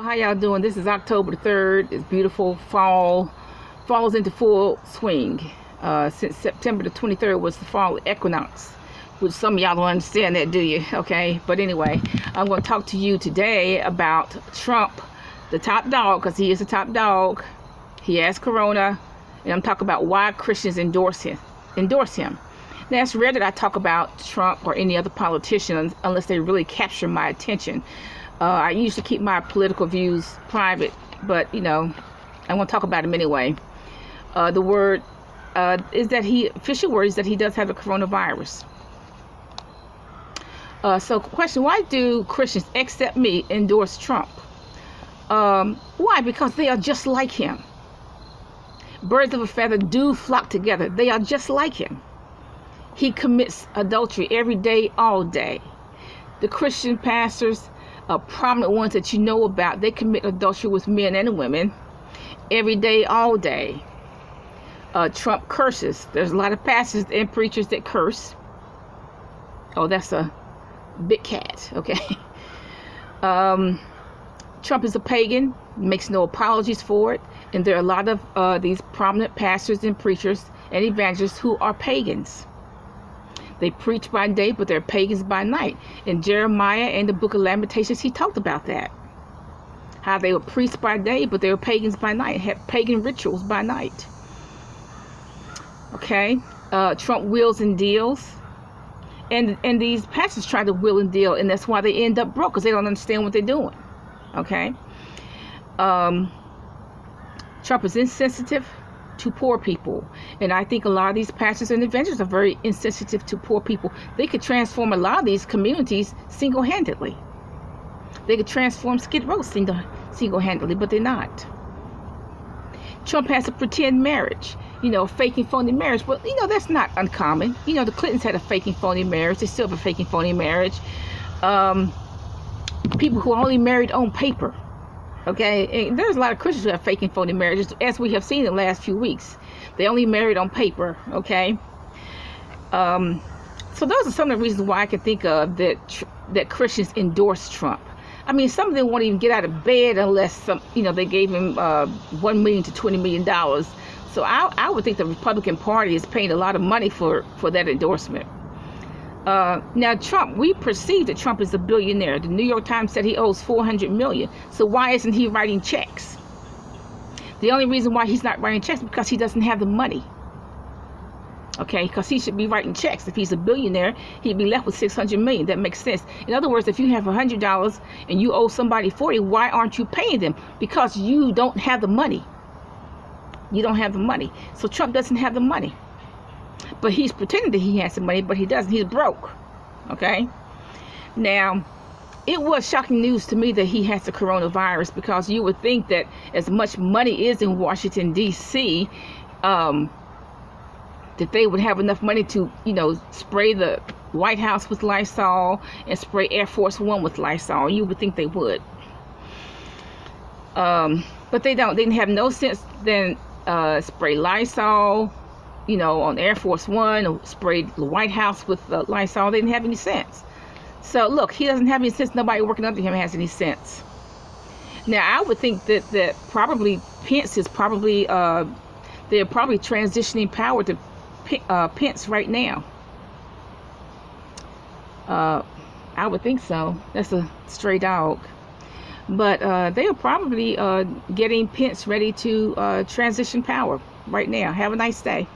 How y'all doing? This is October the 3rd. It's beautiful. Fall is into full swing. Since September the 23rd was the fall equinox, which some of y'all don't understand that, do you? Okay, but anyway, I'm going to talk to you today about Trump, the top dog, because he is the top dog. He has corona, and I'm talking about why Christians endorse him. Now, it's rare that I talk about Trump or any other politician unless they really capture my attention. I usually keep my political views private, but I want to talk about him anyway. The word is that official word is that he does have the coronavirus. So question, why do Christians, except me, endorse Trump? Why? Because they are just like him. Birds of a feather do flock together. They are just like him. He commits adultery every day, all day. The Christian pastors, prominent ones that you know about, they commit adultery with men and women every day, all day. Trump curses. There's a lot of pastors and preachers that curse. Oh, that's a big cat. Okay. Trump is a pagan, makes no apologies for it, and there are a lot of these prominent pastors and preachers and evangelists who are pagans. They preach by day, but they're pagans by night. In Jeremiah and the book of Lamentations, he talked about that. How they were priests by day, but they were pagans by night, had pagan rituals by night. Okay? Trump wheels and deals. And these pastors try to wheel and deal, and that's why they end up broke, because they don't understand what they're doing. Okay? Trump is insensitive to poor people, and I think a lot of these pastors and evangelists are very insensitive to poor people. They could transform a lot of these communities single-handedly. They could transform Skid Row single-handedly, but they're not. Trump has a pretend marriage, fake and phony marriage, but that's not uncommon. The Clintons had a fake and phony marriage. They still have a fake and phony marriage. People who are only married on paper. Okay, and there's a lot of Christians who have fake and phony marriages, as we have seen in the last few weeks. They only married on paper. Okay, so those are some of the reasons why I can think of that Christians endorse Trump. I mean, some of them won't even get out of bed unless they gave him $1 million to $20 million. So I would think the Republican Party is paying a lot of money for that endorsement. Now, Trump, we perceive that Trump is a billionaire. The New York Times said he owes $400 million. So why isn't he writing checks? The only reason why he's not writing checks is because he doesn't have the money. Okay, because he should be writing checks. If he's a billionaire, he'd be left with $600 million. That makes sense. In other words, if you have $100 and you owe somebody $40, why aren't you paying them? Because you don't have the money. You don't have the money. So Trump doesn't have the money. But he's pretending that he has some money, but he doesn't. He's broke. Okay? Now, it was shocking news to me that he has the coronavirus, because you would think that as much money is in Washington, D.C., that they would have enough money to, spray the White House with Lysol and spray Air Force One with Lysol. You would think they would. But they don't. They didn't have no sense then spray Lysol, on Air Force One, or sprayed the White House with Lysol. They didn't have any sense. So look, he doesn't have any sense. Nobody working under him has any sense. Now, I would think that probably Pence is probably they're probably transitioning power to Pence right now. I would think so. That's a stray dog. But they are probably getting Pence ready to transition power right now. Have a nice day.